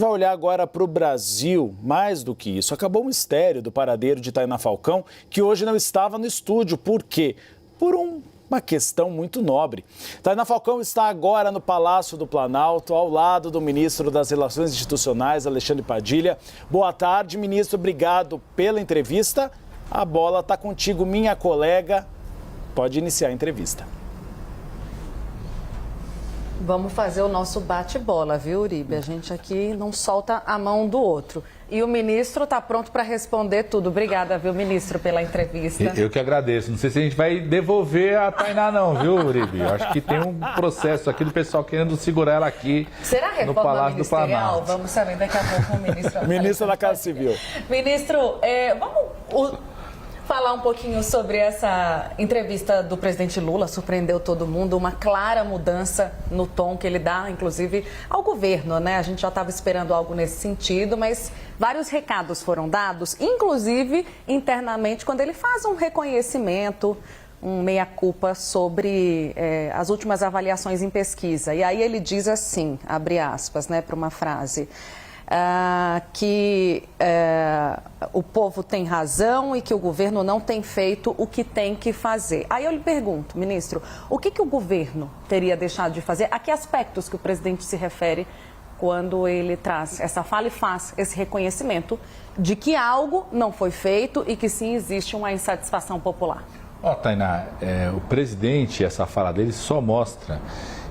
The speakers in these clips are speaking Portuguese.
Vai olhar agora para o Brasil. Mais do que isso, acabou o mistério do paradeiro de Tainá Falcão, que hoje não estava no estúdio. Por quê? Por uma questão muito nobre. Tainá Falcão está agora no Palácio do Planalto, ao lado do ministro das Relações Institucionais, Alexandre Padilha. Boa tarde, ministro. Obrigado pela entrevista. A bola está contigo, minha colega. Pode iniciar a entrevista. Vamos fazer o nosso bate-bola, viu, Uribe? A gente aqui não solta a mão do outro. E o ministro está pronto para responder tudo. Obrigada, viu, ministro, pela entrevista. Eu que agradeço. Não sei se a gente vai devolver a Tainá não, viu, Uribe? Acho que tem um processo aqui do pessoal querendo segurar ela aqui no Palácio do Planalto. Vamos saber daqui a pouco o ministro. Ministro da Casa Civil. Ministro, vamos falar um pouquinho sobre essa entrevista do presidente Lula. Surpreendeu todo mundo, uma clara mudança no tom que ele dá, inclusive, ao governo, né? A gente já estava esperando algo nesse sentido, mas vários recados foram dados, inclusive internamente, quando ele faz um reconhecimento, um meia-culpa sobre as últimas avaliações em pesquisa. E aí ele diz assim, abre aspas, né, para uma frase... que o povo tem razão e que o governo não tem feito o que tem que fazer. Aí eu lhe pergunto, ministro, o que o governo teria deixado de fazer? A que aspectos que o presidente se refere quando ele traz essa fala e faz esse reconhecimento de que algo não foi feito e que sim existe uma insatisfação popular? Tainá, o presidente, essa fala dele só mostra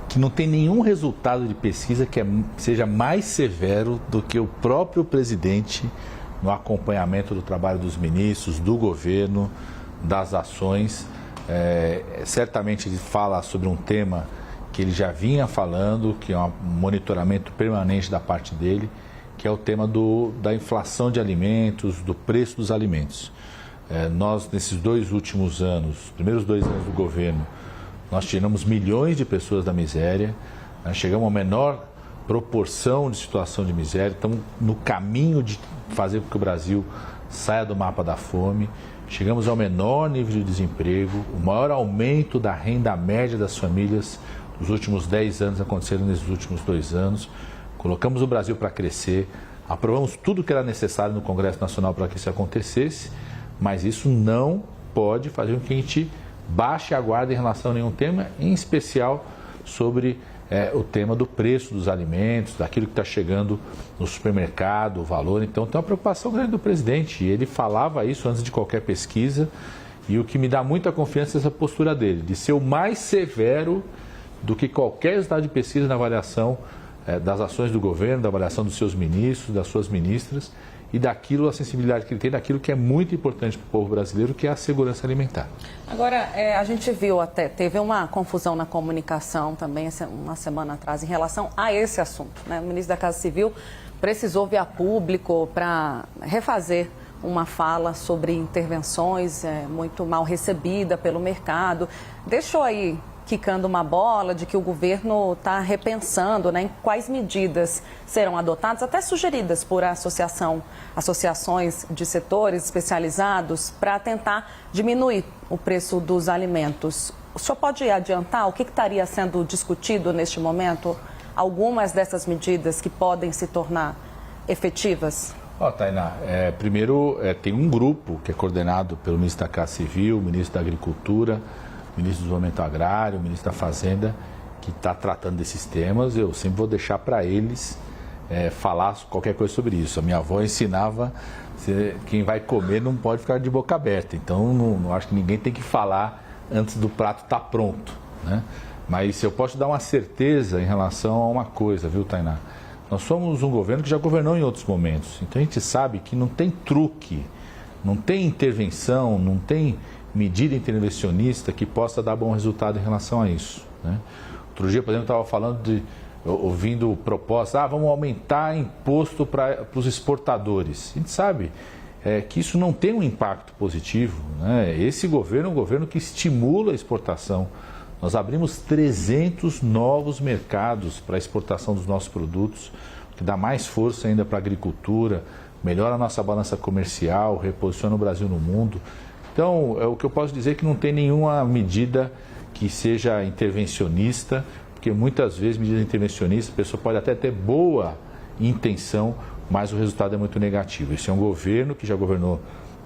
que não tem nenhum resultado de pesquisa que seja mais severo do que o próprio presidente no acompanhamento do trabalho dos ministros, do governo, das ações. Certamente ele fala sobre um tema que ele já vinha falando, que é um monitoramento permanente da parte dele, que é o tema da inflação de alimentos, do preço dos alimentos. Nós, nesses 2 últimos anos, os primeiros 2 anos do governo, nós tiramos milhões de pessoas da miséria, chegamos a menor proporção de situação de miséria, estamos no caminho de fazer com que o Brasil saia do mapa da fome, chegamos ao menor nível de desemprego, o maior aumento da renda média das famílias nos últimos 10 anos aconteceram nesses últimos 2 anos, colocamos o Brasil para crescer, aprovamos tudo que era necessário no Congresso Nacional para que isso acontecesse, mas isso não pode fazer com que a gente baixe a guarda em relação a nenhum tema, em especial sobre o tema do preço dos alimentos, daquilo que está chegando no supermercado, o valor. Então, tem uma preocupação grande do presidente. E ele falava isso antes de qualquer pesquisa. E o que me dá muita confiança é essa postura dele, de ser o mais severo do que qualquer resultado de pesquisa na avaliação das ações do governo, da avaliação dos seus ministros, das suas ministras, e daquilo, a sensibilidade que ele tem, daquilo que é muito importante para o povo brasileiro, que é a segurança alimentar. Agora, a gente viu teve uma confusão na comunicação também, uma semana atrás, em relação a esse assunto, né? O ministro da Casa Civil precisou vir a público para refazer uma fala sobre intervenções muito mal recebida pelo mercado. Deixou aí quicando uma bola de que o governo está repensando, né, em quais medidas serão adotadas, até sugeridas por associações de setores especializados para tentar diminuir o preço dos alimentos. O senhor pode adiantar o que estaria sendo discutido neste momento? Algumas dessas medidas que podem se tornar efetivas? Tainá, primeiro tem um grupo que é coordenado pelo ministro da Casa Civil, o ministro da Agricultura, o ministro do Desenvolvimento Agrário, o ministro da Fazenda, que está tratando desses temas. Eu sempre vou deixar para eles falar qualquer coisa sobre isso. A minha avó ensinava que quem vai comer não pode ficar de boca aberta. Então, não acho que ninguém tem que falar antes do prato estar pronto, né? Mas eu posso dar uma certeza em relação a uma coisa, viu, Tainá? Nós somos um governo que já governou em outros momentos. Então, a gente sabe que não tem truque, não tem intervenção, não tem medida intervencionista que possa dar bom resultado em relação a isso, né? Outro dia, por exemplo, eu estava ouvindo propostas, vamos aumentar imposto para os exportadores. A gente sabe que isso não tem um impacto positivo, né? Esse governo é um governo que estimula a exportação. Nós abrimos 300 novos mercados para a exportação dos nossos produtos, que dá mais força ainda para a agricultura, melhora a nossa balança comercial, reposiciona o Brasil no mundo. Então, o que eu posso dizer é que não tem nenhuma medida que seja intervencionista, porque muitas vezes medidas intervencionistas, a pessoa pode até ter boa intenção, mas o resultado é muito negativo. Esse é um governo que já governou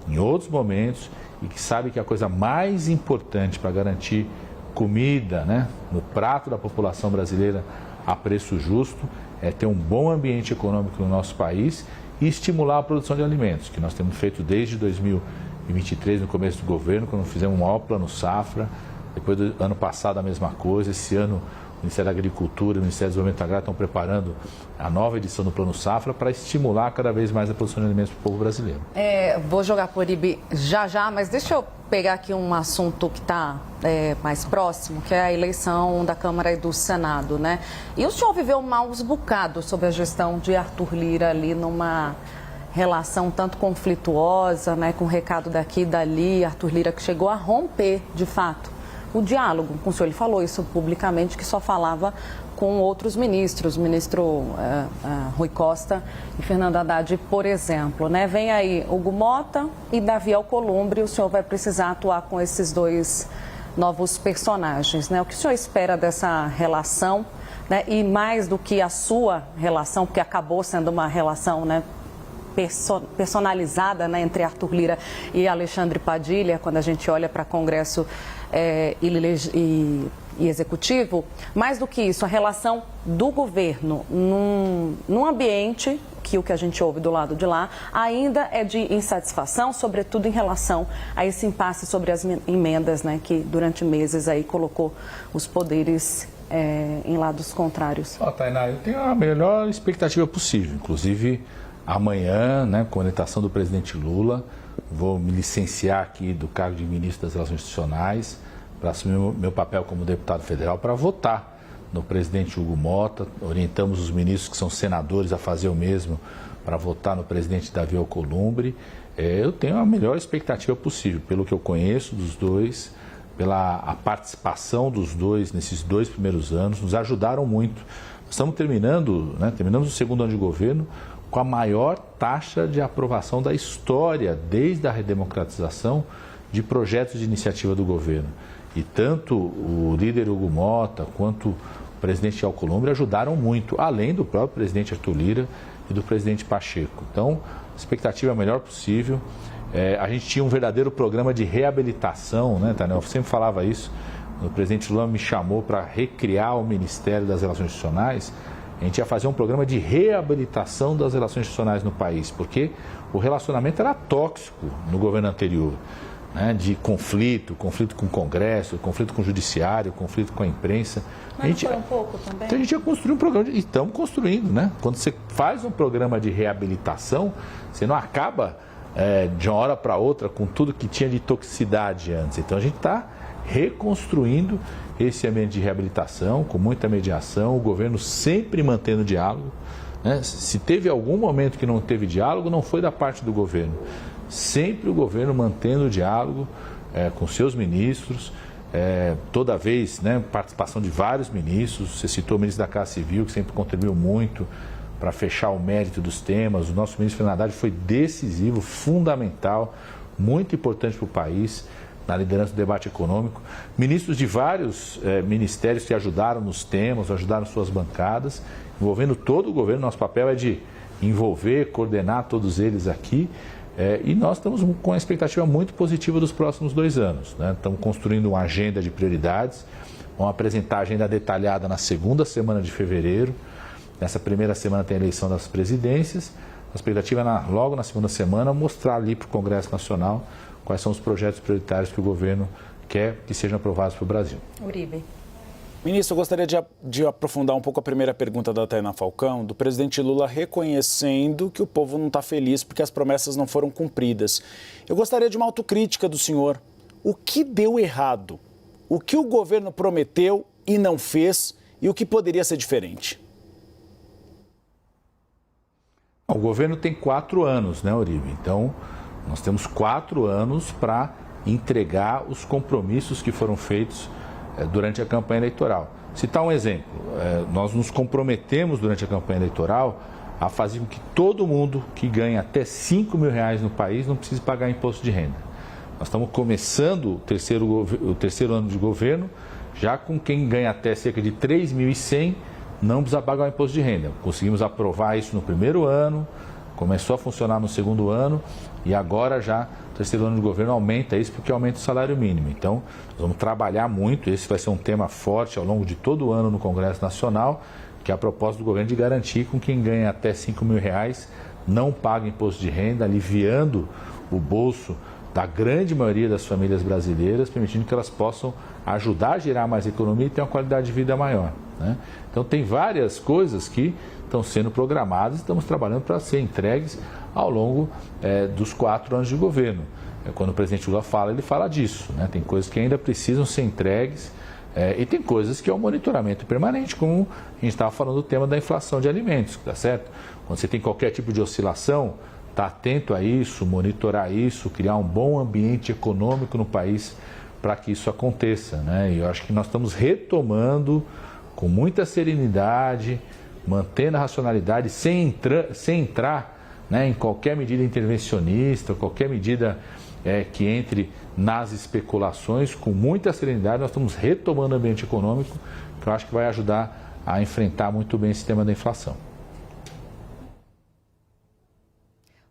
em outros momentos e que sabe que a coisa mais importante para garantir comida, né, no prato da população brasileira a preço justo é ter um bom ambiente econômico no nosso país e estimular a produção de alimentos, que nós temos feito desde 2023, no começo do governo, quando fizemos um maior plano safra. Depois do ano passado a mesma coisa. Esse ano o Ministério da Agricultura e o Ministério do Desenvolvimento Agrário estão preparando a nova edição do Plano Safra para estimular cada vez mais a produção de alimentos para o povo brasileiro. Vou jogar para o Uribe já, mas deixa eu pegar aqui um assunto que está mais próximo, que é a eleição da Câmara e do Senado, né? E o senhor viveu maus bocados sobre a gestão de Arthur Lira ali numa relação tanto conflituosa, né, com recado daqui e dali, Arthur Lira que chegou a romper, de fato, o diálogo com o senhor. Ele falou isso publicamente, que só falava com outros ministros, o ministro Rui Costa e Fernando Haddad, por exemplo, né? Vem aí Hugo Mota e Davi Alcolumbre, e o senhor vai precisar atuar com esses dois novos personagens, né? O que o senhor espera dessa relação, né? E mais do que a sua relação, porque acabou sendo uma relação, né, personalizada, né, entre Arthur Lira e Alexandre Padilha, quando a gente olha para Congresso e Executivo. Mais do que isso, a relação do governo num ambiente que o que a gente ouve do lado de lá ainda é de insatisfação, sobretudo em relação a esse impasse sobre as emendas, né, que durante meses aí colocou os poderes em lados contrários. Tainá, eu tenho a melhor expectativa possível, inclusive amanhã, né, com a orientação do presidente Lula, vou me licenciar aqui do cargo de ministro das Relações Institucionais para assumir meu papel como deputado federal para votar no presidente Hugo Mota. Orientamos os ministros que são senadores a fazer o mesmo para votar no presidente Davi Alcolumbre. Eu tenho a melhor expectativa possível, pelo que eu conheço dos dois, pela a participação dos dois nesses 2 primeiros anos, nos ajudaram muito. Estamos terminamos o segundo ano de governo com a maior taxa de aprovação da história, desde a redemocratização, de projetos de iniciativa do governo. E tanto o líder Hugo Mota quanto o presidente Alcolumbre ajudaram muito, além do próprio presidente Arthur Lira e do presidente Pacheco. Então, a expectativa é a melhor possível. A gente tinha um verdadeiro programa de reabilitação, né, Tânia? Eu sempre falava isso. O presidente Lula me chamou para recriar o Ministério das Relações Institucionais. A gente ia fazer um programa de reabilitação das relações institucionais no país, porque o relacionamento era tóxico no governo anterior, né? De conflito com o Congresso, conflito com o Judiciário, conflito com a imprensa. Mas foi um pouco também? Então a gente ia construir um programa, e estamos construindo, né? Quando você faz um programa de reabilitação, você não acaba de uma hora para outra com tudo que tinha de toxicidade antes. Então a gente está reconstruindo esse ambiente de reabilitação, com muita mediação, o governo sempre mantendo diálogo, né? Se teve algum momento que não teve diálogo, não foi da parte do governo. Sempre o governo mantendo o diálogo com seus ministros, toda vez, né, participação de vários ministros. Você citou o ministro da Casa Civil, que sempre contribuiu muito para fechar o mérito dos temas. O nosso ministro Fernando Haddad foi decisivo, fundamental, muito importante para o país, na liderança do debate econômico. Ministros de vários ministérios que ajudaram nos temas, ajudaram suas bancadas, envolvendo todo o governo. Nosso papel é de envolver, coordenar todos eles aqui. E nós estamos com uma expectativa muito positiva dos próximos 2 anos, né? Estamos construindo uma agenda de prioridades. Vamos apresentar a agenda detalhada na segunda semana de fevereiro. Nessa primeira semana tem a eleição das presidências. A expectativa é, logo na segunda semana, mostrar ali para o Congresso Nacional quais são os projetos prioritários que o governo quer que sejam aprovados para o Brasil. Uribe. Ministro, eu gostaria de aprofundar um pouco a primeira pergunta da Tainá Falcão, do presidente Lula reconhecendo que o povo não está feliz porque as promessas não foram cumpridas. Eu gostaria de uma autocrítica do senhor. O que deu errado? O que o governo prometeu e não fez e o que poderia ser diferente? O governo tem 4 anos, né, Uribe? Então, nós temos 4 anos para entregar os compromissos que foram feitos durante a campanha eleitoral. Citar um exemplo, nós nos comprometemos durante a campanha eleitoral a fazer com que todo mundo que ganha até R$5 mil no país não precise pagar imposto de renda. Nós estamos começando o terceiro ano de governo, já com quem ganha até cerca de R$3.100 não precisa pagar o imposto de renda. Conseguimos aprovar isso no primeiro ano, começou a funcionar no segundo ano e agora já o terceiro ano de governo aumenta isso porque aumenta o salário mínimo. Então, nós vamos trabalhar muito, esse vai ser um tema forte ao longo de todo o ano no Congresso Nacional, que é a proposta do governo de garantir com quem ganha até R$5.000 não paga imposto de renda, aliviando o bolso da grande maioria das famílias brasileiras, permitindo que elas possam ajudar a gerar mais economia e ter uma qualidade de vida maior, né? Então tem várias coisas que estão sendo programadas e estamos trabalhando para ser entregues ao longo dos 4 anos de governo. Quando o presidente Lula fala, ele fala disso, né? Tem coisas que ainda precisam ser entregues e tem coisas que é um monitoramento permanente, como a gente estava falando do tema da inflação de alimentos, tá certo? Quando você tem qualquer tipo de oscilação, estar atento a isso, monitorar isso, criar um bom ambiente econômico no país para que isso aconteça, né? E eu acho que nós estamos retomando com muita serenidade, mantendo a racionalidade, sem entrar, né, em qualquer medida intervencionista, qualquer medida que entre nas especulações. Com muita serenidade, nós estamos retomando o ambiente econômico, que eu acho que vai ajudar a enfrentar muito bem esse tema da inflação.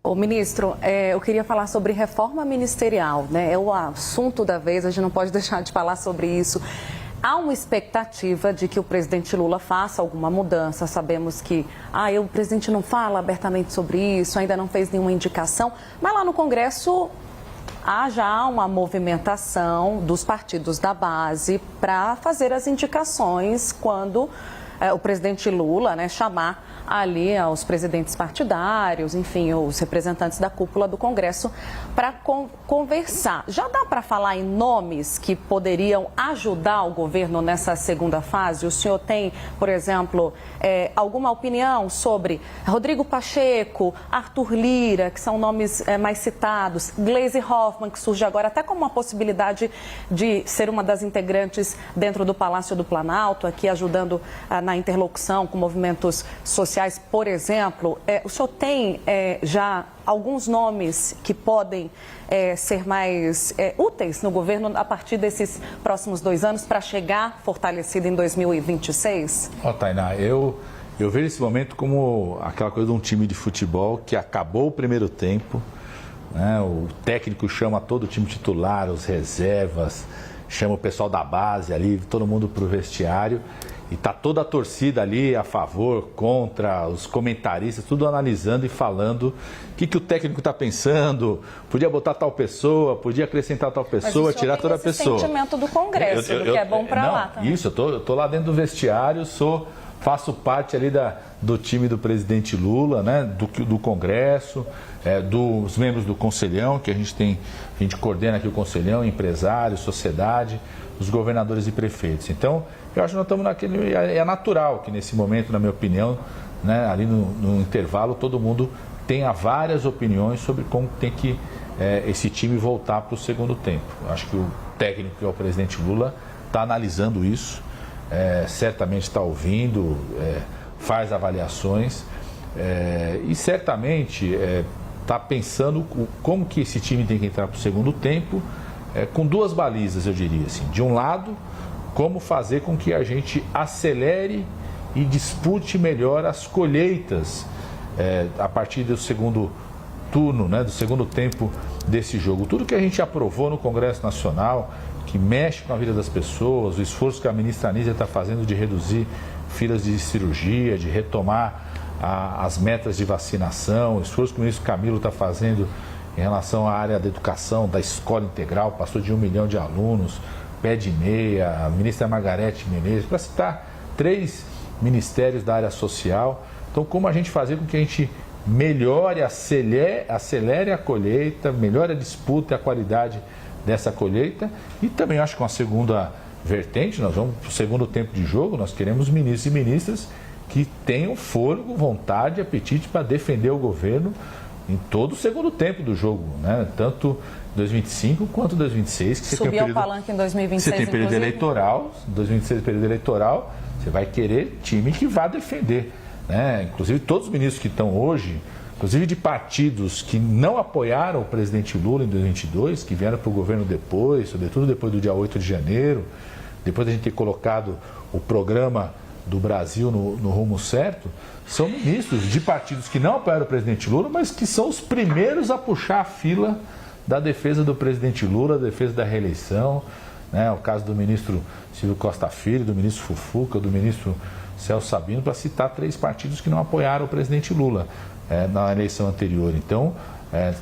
Ô, ministro, eu queria falar sobre reforma ministerial, né? É o assunto da vez, a gente não pode deixar de falar sobre isso. Há uma expectativa de que o presidente Lula faça alguma mudança. Sabemos que o presidente não fala abertamente sobre isso, ainda não fez nenhuma indicação, mas lá no Congresso há já uma movimentação dos partidos da base para fazer as indicações quando o presidente Lula, né, chamar ali aos presidentes partidários, enfim, os representantes da cúpula do Congresso para conversar. Já dá para falar em nomes que poderiam ajudar o governo nessa segunda fase? O senhor tem, por exemplo, alguma opinião sobre Rodrigo Pacheco, Arthur Lira, que são nomes mais citados, Gleisi Hoffmann, que surge agora até como uma possibilidade de ser uma das integrantes dentro do Palácio do Planalto, aqui ajudando na interlocução com movimentos sociais, por exemplo. O senhor tem já alguns nomes que podem ser mais úteis no governo a partir desses próximos 2 anos para chegar fortalecido em 2026? Tainá, eu vejo esse momento como aquela coisa de um time de futebol que acabou o primeiro tempo, né? O técnico chama todo o time titular, os reservas, chama o pessoal da base ali, todo mundo para o vestiário. E está toda a torcida ali a favor, contra, os comentaristas, tudo analisando e falando o que o técnico está pensando, podia botar tal pessoa, podia acrescentar tal pessoa, tirar toda a pessoa. Esse sentimento do Congresso, do que é bom para lá também. Isso, eu tô lá dentro do vestiário, faço parte ali do time do presidente Lula, né, do Congresso, dos membros do Conselhão, que a gente coordena aqui o Conselhão, empresários, sociedade, os governadores e prefeitos. Então, eu acho que nós estamos naquele... É natural que nesse momento, na minha opinião, né, ali no intervalo, todo mundo tenha várias opiniões sobre como tem que esse time voltar para o segundo tempo. Eu acho que o técnico, que é o presidente Lula, está analisando isso, certamente está ouvindo, faz avaliações e certamente está pensando como que esse time tem que entrar para o segundo tempo, com 2 balizas, eu diria assim. De um lado, como fazer com que a gente acelere e dispute melhor as colheitas a partir do segundo turno, né, do segundo tempo desse jogo. Tudo que a gente aprovou no Congresso Nacional, que mexe com a vida das pessoas, o esforço que a ministra Anísia está fazendo de reduzir filas de cirurgia, de retomar as metas de vacinação, o esforço que o ministro Camilo está fazendo em relação à área da educação, da escola integral, passou de 1 milhão de alunos, pé de meia, a ministra Margarete Menezes, para citar 3 ministérios da área social. Então, como a gente fazer com que a gente melhore, acelere a colheita, melhore a disputa e a qualidade dessa colheita. E também acho que uma segunda vertente, nós vamos para o segundo tempo de jogo, nós queremos ministros e ministras que tenham fôlego, vontade e apetite para defender o governo em todo o segundo tempo do jogo, né? Tanto 2025 quanto 2026. Que subir ao palanque em 2026, você tem período eleitoral, 2026 período eleitoral, você vai querer time que vá defender, né? Inclusive todos os ministros que estão hoje, inclusive de partidos que não apoiaram o presidente Lula em 2022, que vieram para o governo depois, sobretudo depois do dia 8 de janeiro, depois de a gente ter colocado o programa do Brasil no rumo certo, são ministros de partidos que não apoiaram o presidente Lula, mas que são os primeiros a puxar a fila da defesa do presidente Lula, da defesa da reeleição, né? O caso do ministro Silvio Costa Filho, do ministro Fufuca, do ministro Celso Sabino, para citar 3 partidos que não apoiaram o presidente Lula na eleição anterior. Então,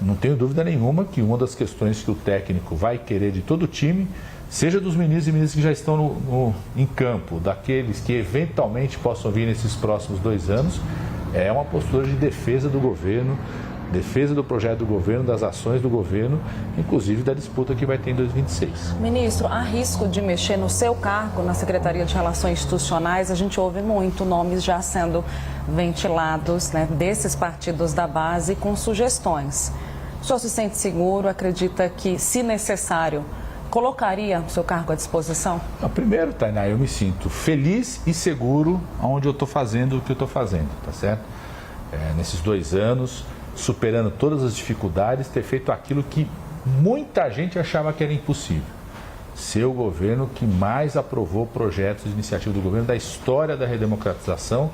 não tenho dúvida nenhuma que uma das questões que o técnico vai querer de todo o time, seja dos ministros e ministras que já estão em campo, daqueles que eventualmente possam vir nesses próximos 2 anos, é uma postura de defesa do governo, defesa do projeto do governo, das ações do governo, inclusive da disputa que vai ter em 2026. Ministro, há risco de mexer no seu cargo na Secretaria de Relações Institucionais? A gente ouve muito nomes já sendo ventilados, né, desses partidos da base com sugestões. O senhor se sente seguro? Acredita que, se necessário, colocaria o seu cargo à disposição? Primeiro, Tainá, eu me sinto feliz e seguro onde eu estou fazendo o que eu estou fazendo, tá certo? Nesses 2 anos, superando todas as dificuldades, ter feito aquilo que muita gente achava que era impossível. Ser o governo que mais aprovou projetos de iniciativa do governo da história da redemocratização,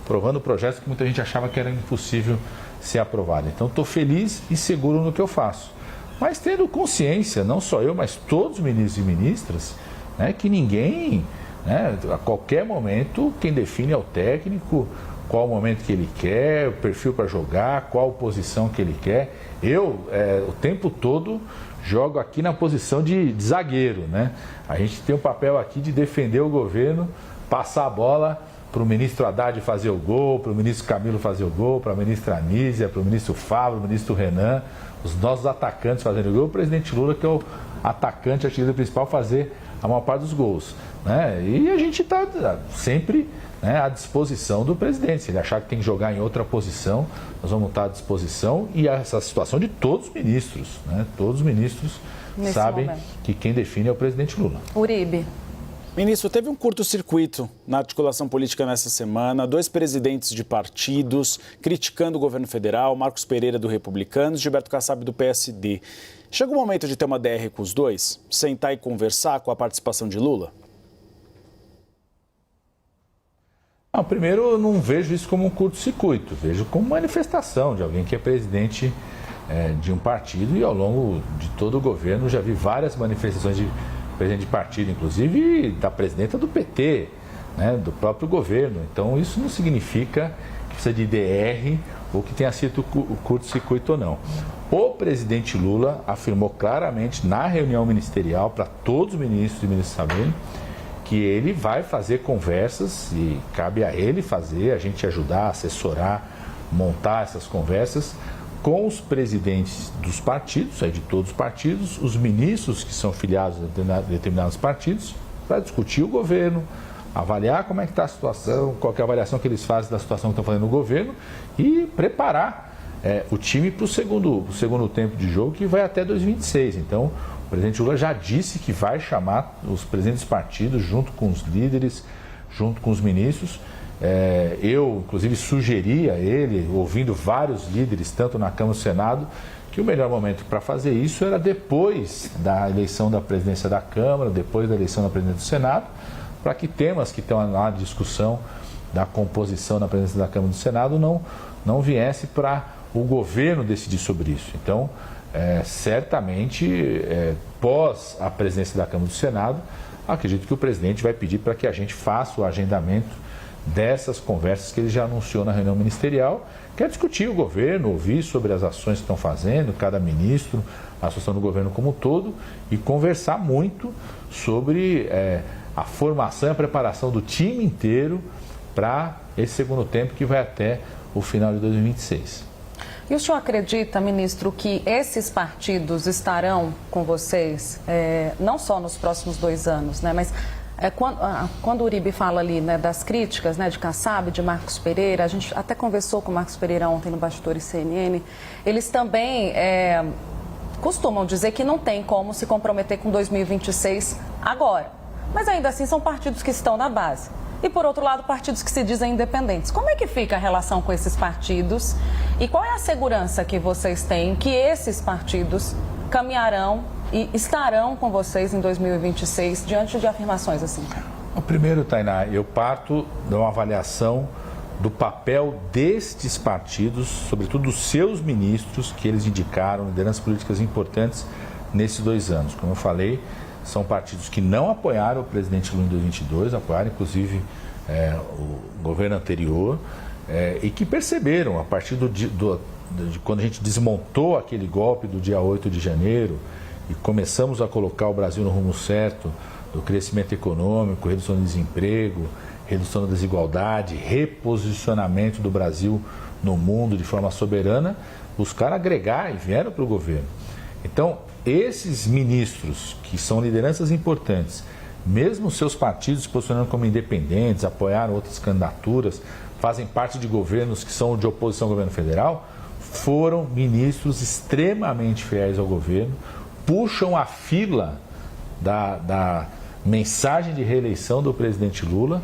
aprovando projetos que muita gente achava que era impossível ser aprovado. Então, estou feliz e seguro no que eu faço. Mas tendo consciência, não só eu, mas todos os ministros e ministras, né, que ninguém, né, a qualquer momento, quem define é o técnico, qual o momento que ele quer, o perfil para jogar, qual posição que ele quer. Eu, o tempo todo, jogo aqui na posição de zagueiro, né? A gente tem um papel aqui de defender o governo, passar a bola para o ministro Haddad fazer o gol, para o ministro Camilo fazer o gol, para a ministra Anísia, para o ministro Fábio, para o ministro Renan, os nossos atacantes fazendo o gol, o presidente Lula, que é o atacante, artilheiro principal, fazer a maior parte dos gols, né? E a gente está sempre, né, à disposição do presidente. Se ele achar que tem que jogar em outra posição, nós vamos estar à disposição. E essa situação de todos os ministros, né? Todos os ministros Nesse sabem momento que quem define é o presidente Lula. Uribe. Ministro, teve um curto-circuito na articulação política nessa semana. 2 presidentes de partidos criticando o governo federal, Marcos Pereira do Republicanos, Gilberto Kassab do PSD. Chega o momento de ter uma DR com os 2? Sentar e conversar com a participação de Lula? Primeiro, eu não vejo isso como um curto-circuito, vejo como manifestação de alguém que é presidente de um partido, e ao longo de todo o governo já vi várias manifestações de presidente de partido, inclusive da presidenta do PT, né, do próprio governo. Então, isso não significa que precisa de DR ou que tenha sido curto-circuito ou não. O presidente Lula afirmou claramente na reunião ministerial, para todos os ministros e ministras saberem, que ele vai fazer conversas, e cabe a ele fazer, a gente ajudar, assessorar, montar essas conversas com os presidentes dos partidos, de todos os partidos, os ministros que são filiados a determinados partidos, para discutir o governo, avaliar como é que está a situação, qual é a avaliação que eles fazem da situação que estão fazendo no governo e preparar o time para o segundo tempo de jogo, que vai até 2026. Então, o presidente Lula já disse que vai chamar os presidentes dos partidos, junto com os líderes, junto com os ministros. Eu, inclusive, sugeri a ele, ouvindo vários líderes, tanto na Câmara e no Senado, que o melhor momento para fazer isso era depois da eleição da presidência da Câmara, depois da eleição da presidência do Senado, para que temas que estão na discussão da composição da presidência da Câmara e do Senado não viesse para o governo decidir sobre isso. Então, certamente, pós a presidência da Câmara e do Senado, acredito que o presidente vai pedir para que a gente faça o agendamento dessas conversas que ele já anunciou na reunião ministerial, que é discutir o governo, ouvir sobre as ações que estão fazendo, cada ministro, a situação do governo como um todo, e conversar muito sobre a formação e a preparação do time inteiro para esse segundo tempo que vai até o final de 2026. E o senhor acredita, ministro, que esses partidos estarão com vocês, não só nos próximos 2 anos, né, mas quando o Uribe fala ali, né, das críticas, né, de Kassab, de Marcos Pereira, a gente até conversou com o Marcos Pereira ontem no Bastidores CNN, eles também costumam dizer que não tem como se comprometer com 2026 agora. Mas ainda assim são partidos que estão na base. E, por outro lado, partidos que se dizem independentes. Como é que fica a relação com esses partidos? E qual é a segurança que vocês têm que esses partidos caminharão e estarão com vocês em 2026 diante de afirmações assim? Primeiro, Tainá, eu parto de uma avaliação do papel destes partidos, sobretudo dos seus ministros, que eles indicaram, lideranças políticas importantes nesses 2 anos. Como eu falei, são partidos que não apoiaram o presidente Lula em 2022, apoiaram inclusive o governo anterior, e que perceberam, a partir de quando a gente desmontou aquele golpe do dia 8 de janeiro e começamos a colocar o Brasil no rumo certo do crescimento econômico, redução do desemprego, redução da desigualdade, reposicionamento do Brasil no mundo de forma soberana, buscaram agregar e vieram para o governo. Então, esses ministros, que são lideranças importantes, mesmo seus partidos se posicionando como independentes, apoiaram outras candidaturas, fazem parte de governos que são de oposição ao governo federal, foram ministros extremamente fiéis ao governo, puxam a fila da mensagem de reeleição do presidente Lula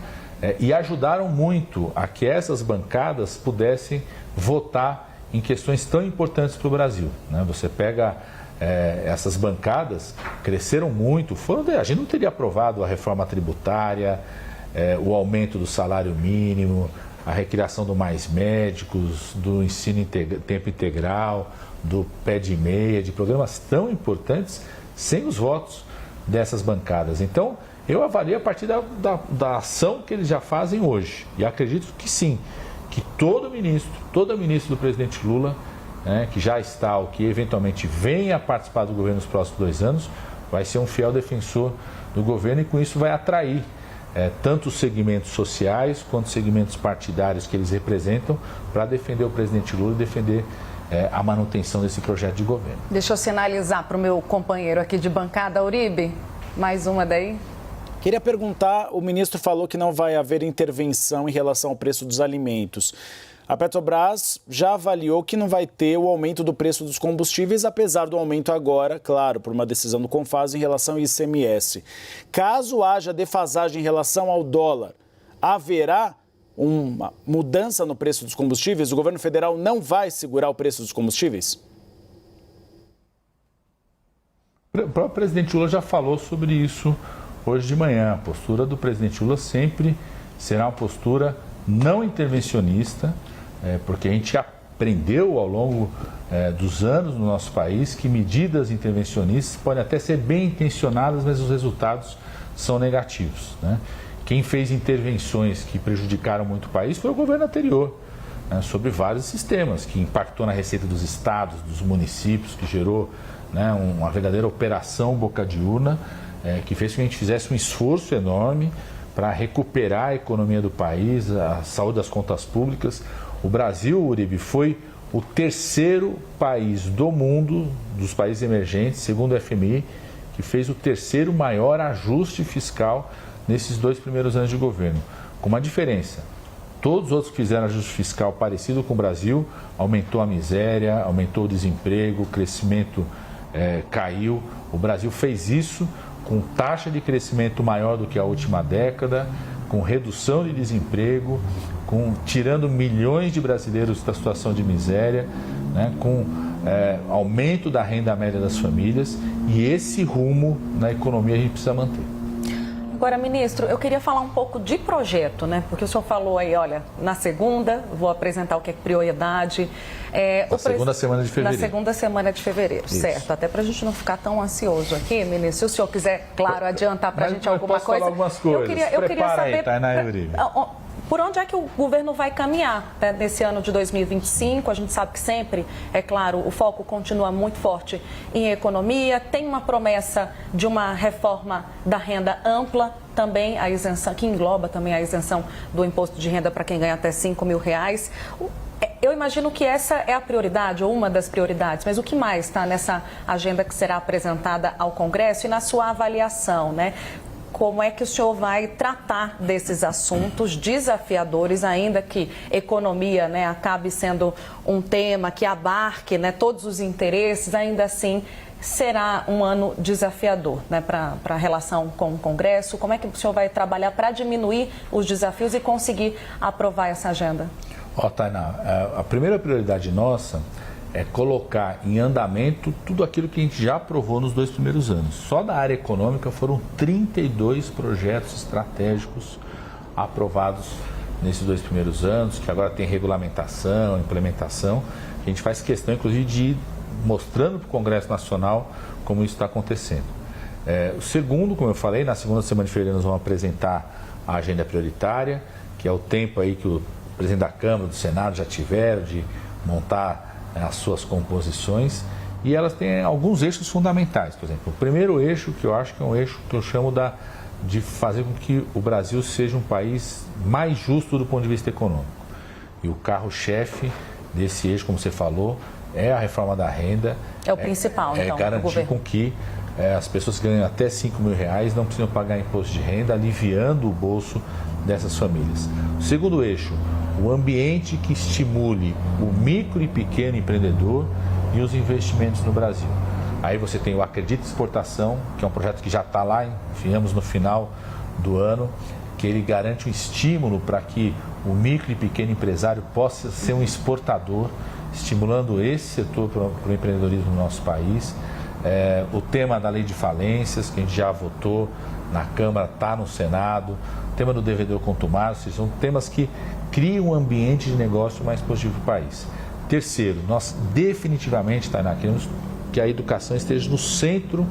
e ajudaram muito a que essas bancadas pudessem votar em questões tão importantes para o Brasil, né? Você pega essas bancadas, cresceram muito, a gente não teria aprovado a reforma tributária, o aumento do salário mínimo, a recriação do Mais Médicos, do ensino tempo integral, do pé de meia, de programas tão importantes, sem os votos dessas bancadas. Então, eu avalio a partir da ação que eles já fazem hoje. E acredito que sim, que todo ministro do presidente Lula, que já está ou que eventualmente venha a participar do governo nos próximos 2 anos, vai ser um fiel defensor do governo e com isso vai atrair tanto os segmentos sociais quanto os segmentos partidários que eles representam para defender o presidente Lula e defender a manutenção desse projeto de governo. Deixa eu sinalizar para o meu companheiro aqui de bancada, Uribe, mais uma daí. Queria perguntar, o ministro falou que não vai haver intervenção em relação ao preço dos alimentos. A Petrobras já avaliou que não vai ter o aumento do preço dos combustíveis, apesar do aumento agora, claro, por uma decisão do CONFAS em relação ao ICMS. Caso haja defasagem em relação ao dólar, haverá uma mudança no preço dos combustíveis? O governo federal não vai segurar o preço dos combustíveis? O próprio presidente Lula já falou sobre isso hoje de manhã. A postura do presidente Lula sempre será uma postura não intervencionista, porque a gente aprendeu ao longo dos anos no nosso país que medidas intervencionistas podem até ser bem intencionadas, mas os resultados são negativos, né? Quem fez intervenções que prejudicaram muito o país foi o governo anterior, né, sobre vários sistemas, que impactou na receita dos estados, dos municípios, que gerou, né, uma verdadeira operação boca de urna, que fez com que a gente fizesse um esforço enorme para recuperar a economia do país, a saúde das contas públicas. O Brasil, Uribe, foi o 3º país do mundo, dos países emergentes, segundo o FMI, que fez o 3º maior ajuste fiscal nesses 2 primeiros anos de governo. Com uma diferença: todos os outros que fizeram ajuste fiscal parecido com o Brasil, aumentou a miséria, aumentou o desemprego, o crescimento caiu. O Brasil fez isso com taxa de crescimento maior do que a última década, com redução de desemprego, tirando milhões de brasileiros da situação de miséria, né, com aumento da renda média das famílias, e esse rumo na economia a gente precisa manter. Agora, ministro, eu queria falar um pouco de projeto, né? Porque o senhor falou aí, olha, na segunda, vou apresentar o que é prioridade. Na segunda semana de fevereiro. Na segunda semana de fevereiro, isso. Certo. Até para a gente não ficar tão ansioso aqui, ministro, se o senhor quiser, claro, adiantar para a gente alguma coisa. Falar algumas coisas. Eu queria saber... Aí, Tainá e Uribe. Por onde é que o governo vai caminhar, né, nesse ano de 2025? A gente sabe que sempre, é claro, o foco continua muito forte em economia. Tem uma promessa de uma reforma da renda ampla, também a isenção, que engloba também a isenção do imposto de renda para quem ganha até R$5.000. Eu imagino que essa é a prioridade, ou uma das prioridades, mas o que mais está nessa agenda que será apresentada ao Congresso e na sua avaliação, né? Como é que o senhor vai tratar desses assuntos desafiadores, ainda que economia, né, acabe sendo um tema que abarque, né, todos os interesses, ainda assim será um ano desafiador, né, para a relação com o Congresso? Como é que o senhor vai trabalhar para diminuir os desafios e conseguir aprovar essa agenda? Tainá, a primeira prioridade nossa colocar em andamento tudo aquilo que a gente já aprovou nos 2 primeiros anos. Só da área econômica foram 32 projetos estratégicos aprovados nesses 2 primeiros anos, que agora tem regulamentação, implementação. A gente faz questão, inclusive, de ir mostrando para o Congresso Nacional como isso está acontecendo. O segundo, como eu falei, na segunda semana de fevereiro nós vamos apresentar a agenda prioritária, que é o tempo aí que o presidente da Câmara, do Senado já tiveram de montar as suas composições, e elas têm alguns eixos fundamentais. Por exemplo, o primeiro eixo, que eu acho que é um eixo que eu chamo de fazer com que o Brasil seja um país mais justo do ponto de vista econômico. E o carro-chefe desse eixo, como você falou, é a reforma da renda. É o principal, então, garantir com que as pessoas que ganham até R$5.000 não precisam pagar imposto de renda, aliviando o bolso dessas famílias. O segundo eixo, o ambiente que estimule o micro e pequeno empreendedor e os investimentos no Brasil. Aí você tem o Acredita Exportação, que é um projeto que já está lá, enviamos no final do ano, que ele garante um estímulo para que o micro e pequeno empresário possa ser um exportador, estimulando esse setor para o empreendedorismo no nosso país. O tema da lei de falências, que a gente já votou na Câmara, está no Senado. O tema do devedor contumaz, são temas que criam um ambiente de negócio mais positivo para o país. Terceiro, nós definitivamente, Tainá, queremos que a educação esteja no centro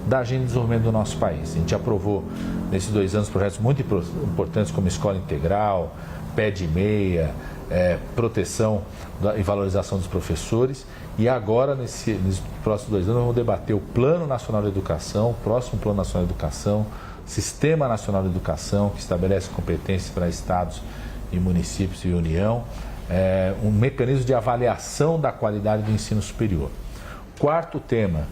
da agenda de desenvolvimento do nosso país. A gente aprovou nesses 2 anos projetos muito importantes como Escola Integral, Pé de Meia, proteção e valorização dos professores. E agora, nesses próximos 2 anos, vamos debater o Plano Nacional de Educação, o próximo Plano Nacional de Educação, Sistema Nacional de Educação, que estabelece competências para estados e municípios e União, um mecanismo de avaliação da qualidade do ensino superior. Quarto tema,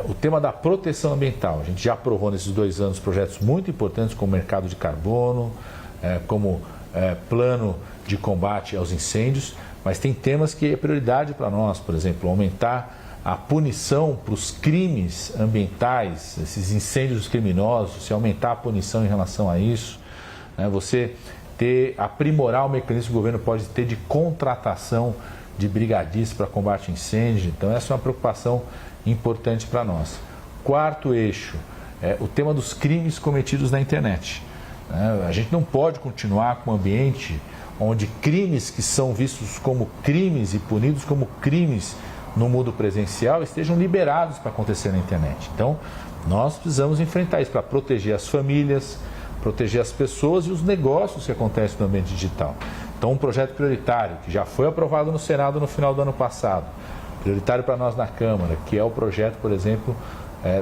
o tema da proteção ambiental. A gente já aprovou nesses 2 anos projetos muito importantes como o mercado de carbono, como plano de combate aos incêndios, mas tem temas que é prioridade para nós, por exemplo, aumentar a punição para os crimes ambientais, esses incêndios criminosos, se aumentar a punição em relação a isso, você aprimorar o mecanismo que o governo pode ter de contratação de brigadistas para combate a incêndio. Então essa é uma preocupação importante para nós. Quarto eixo, o tema dos crimes cometidos na internet. A gente não pode continuar com um ambiente onde crimes que são vistos como crimes e punidos como crimes no mundo presencial estejam liberados para acontecer na internet. Então, nós precisamos enfrentar isso para proteger as famílias, proteger as pessoas e os negócios que acontecem no ambiente digital. Então, um projeto prioritário que já foi aprovado no Senado no final do ano passado, prioritário para nós na Câmara, que é o projeto, por exemplo,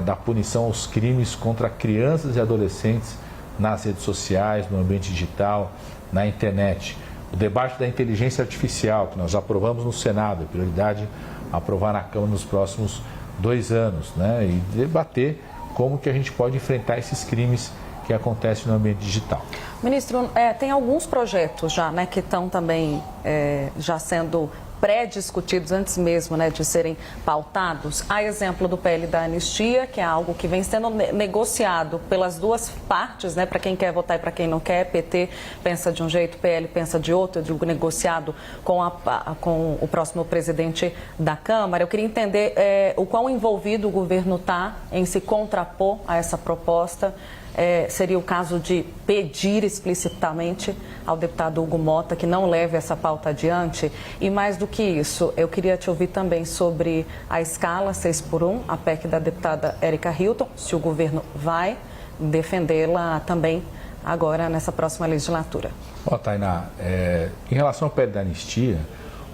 da punição aos crimes contra crianças e adolescentes nas redes sociais, no ambiente digital, na internet. O debate da inteligência artificial, que nós já aprovamos no Senado, é prioridade aprovar na Câmara nos próximos 2 anos, e debater como que a gente pode enfrentar esses crimes que acontecem no ambiente digital. Ministro, tem alguns projetos já, que estão também já sendo pré-discutidos antes mesmo de serem pautados. Há exemplo do PL da anistia, que é algo que vem sendo negociado pelas duas partes, para quem quer votar e para quem não quer. PT pensa de um jeito, PL pensa de outro, eu digo negociado com o próximo presidente da Câmara. Eu queria entender o quão envolvido o governo está em se contrapor a essa proposta. Seria o caso de pedir explicitamente ao deputado Hugo Mota que não leve essa pauta adiante. E mais do que isso, eu queria te ouvir também sobre a escala 6x1, a PEC da deputada Érica Hilton, se o governo vai defendê-la também agora nessa próxima legislatura. Tainá, em relação ao PL da anistia,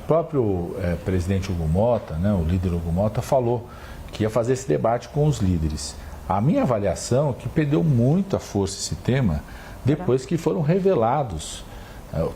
o próprio presidente Hugo Mota, o líder Hugo Mota, falou que ia fazer esse debate com os líderes. A minha avaliação é que perdeu muita força esse tema depois que foram revelados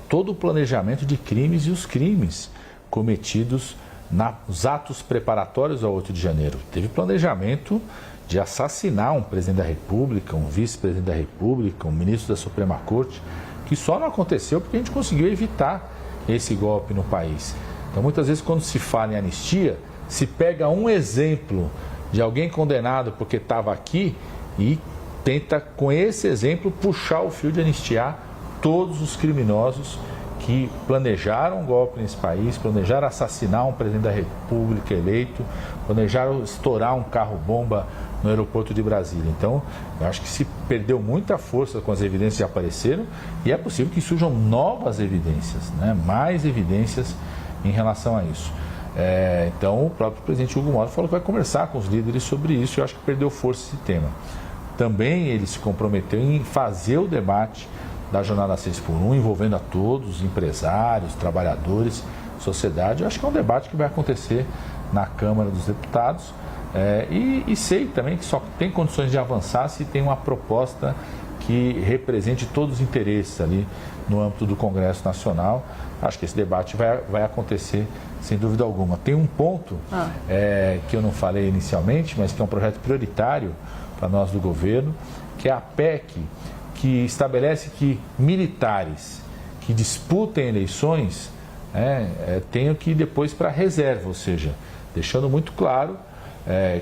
todo o planejamento de crimes e os crimes cometidos nos atos preparatórios ao 8 de janeiro. Teve planejamento de assassinar um presidente da República, um vice-presidente da República, um ministro da Suprema Corte, que só não aconteceu porque a gente conseguiu evitar esse golpe no país. Então, muitas vezes, quando se fala em anistia, se pega um exemplo de alguém condenado porque estava aqui e tenta, com esse exemplo, puxar o fio de anistiar todos os criminosos que planejaram um golpe nesse país, planejaram assassinar um presidente da República eleito, planejaram estourar um carro-bomba no aeroporto de Brasília. Então, eu acho que se perdeu muita força com as evidências que apareceram e é possível que surjam novas evidências, né? Mais evidências em relação a isso. Então, o próprio presidente Hugo Moura falou que vai conversar com os líderes sobre isso e eu acho que perdeu força esse tema. Também ele se comprometeu em fazer o debate da jornada 6x1, envolvendo a todos, empresários, trabalhadores, sociedade. Eu acho que é um debate que vai acontecer na Câmara dos Deputados e sei também que só tem condições de avançar se tem uma proposta que represente todos os interesses ali no âmbito do Congresso Nacional. Acho que esse debate vai acontecer sem dúvida alguma. Tem um ponto que eu não falei inicialmente, mas que é um projeto prioritário para nós do governo, que é a PEC, que estabelece que militares que disputem eleições tenham que ir depois para a reserva, ou seja, deixando muito claro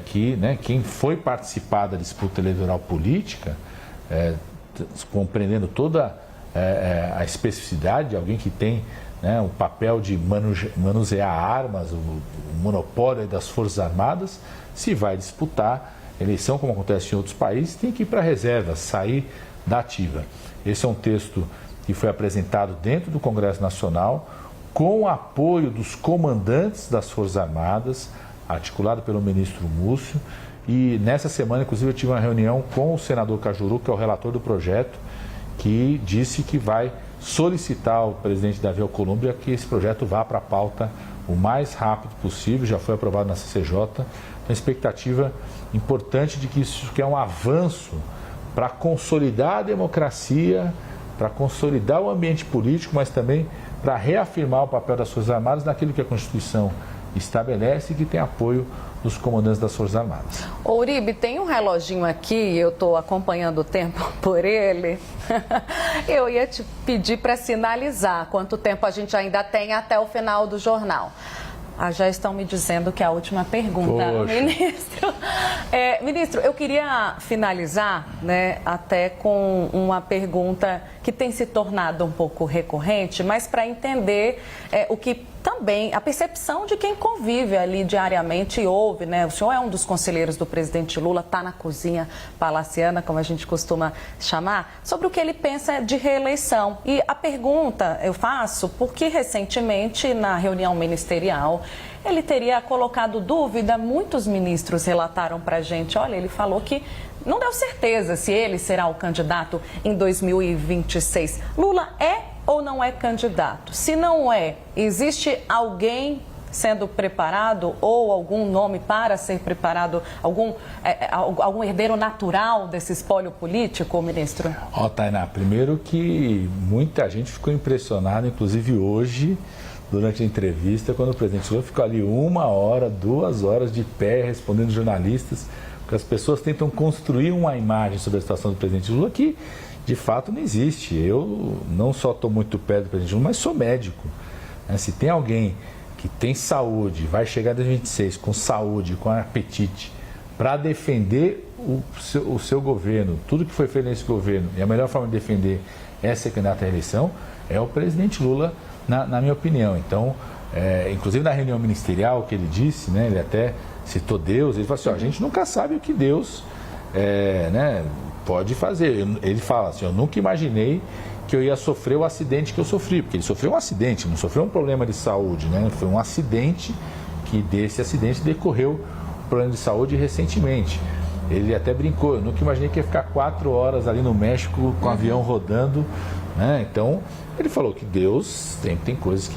que quem foi participar da disputa eleitoral política, compreendendo toda a especificidade de alguém que tem o papel de manusear armas, o monopólio das Forças Armadas, se vai disputar eleição, como acontece em outros países, tem que ir para a reserva, sair da ativa. Esse é um texto que foi apresentado dentro do Congresso Nacional, com o apoio dos comandantes das Forças Armadas, articulado pelo ministro Múcio, e nessa semana, inclusive, eu tive uma reunião com o senador Cajuru, que é o relator do projeto, que disse que vai solicitar ao presidente Davi Alcolumbre que esse projeto vá para a pauta o mais rápido possível, já foi aprovado na CCJ, uma expectativa importante de que isso é um avanço para consolidar a democracia, para consolidar o ambiente político, mas também para reafirmar o papel das Forças Armadas naquilo que a Constituição estabelece e que tem apoio dos comandantes das Forças Armadas. Ô, Uribe, tem um reloginho aqui, eu estou acompanhando o tempo por ele. Eu ia te pedir para sinalizar quanto tempo a gente ainda tem até o final do jornal. Já estão me dizendo que é a última pergunta, ministro. Ministro, eu queria finalizar até com uma pergunta que tem se tornado um pouco recorrente, mas para entender o que também, a percepção de quem convive ali diariamente e ouve, O senhor é um dos conselheiros do presidente Lula, está na cozinha palaciana, como a gente costuma chamar, sobre o que ele pensa de reeleição. E a pergunta eu faço porque recentemente, na reunião ministerial, ele teria colocado dúvida, muitos ministros relataram para a gente, olha, ele falou que não deu certeza se ele será o candidato em 2026. Lula é ou não é candidato? Se não é, existe alguém sendo preparado ou algum nome para ser preparado, algum herdeiro natural desse espólio político, ministro? Tainá, primeiro que muita gente ficou impressionada, inclusive hoje, durante a entrevista, quando o presidente Lula ficou ali 1 hora, 2 horas de pé respondendo jornalistas, porque as pessoas tentam construir uma imagem sobre a situação do presidente Lula que, de fato, não existe. Eu não só estou muito perto do presidente Lula, mas sou médico. Se tem alguém que tem saúde, vai chegar em 2026 com saúde, com apetite, para defender o seu governo, tudo que foi feito nesse governo, e a melhor forma de defender é ser candidato à reeleição, é o presidente Lula, na minha opinião. Então, inclusive na reunião ministerial que ele disse, ele até citou Deus, ele falou assim, a gente nunca sabe o que Deus pode fazer. Ele fala assim, eu nunca imaginei que eu ia sofrer o acidente que eu sofri, porque ele sofreu um acidente, não sofreu um problema de saúde, Foi um acidente que desse acidente decorreu um problema de saúde recentemente. Ele até brincou, eu nunca imaginei que ia ficar 4 horas ali no México com o avião rodando, Então, ele falou que Deus tem coisas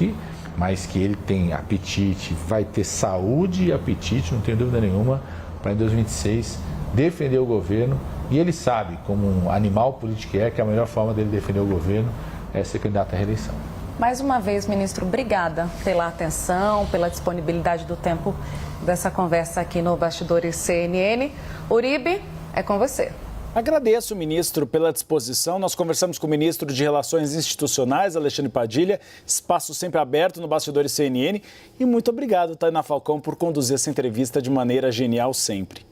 mas que ele tem apetite, vai ter saúde e apetite, não tenho dúvida nenhuma, para em 2026 defender o governo. E ele sabe, como um animal político que a melhor forma dele defender o governo é ser candidato à reeleição. Mais uma vez, ministro, obrigada pela atenção, pela disponibilidade do tempo dessa conversa aqui no Bastidores CNN. Uribe, é com você. Agradeço, ministro, pela disposição. Nós conversamos com o ministro de Relações Institucionais, Alexandre Padilha, espaço sempre aberto no Bastidores CNN. E muito obrigado, Tainá Falcão, por conduzir essa entrevista de maneira genial sempre.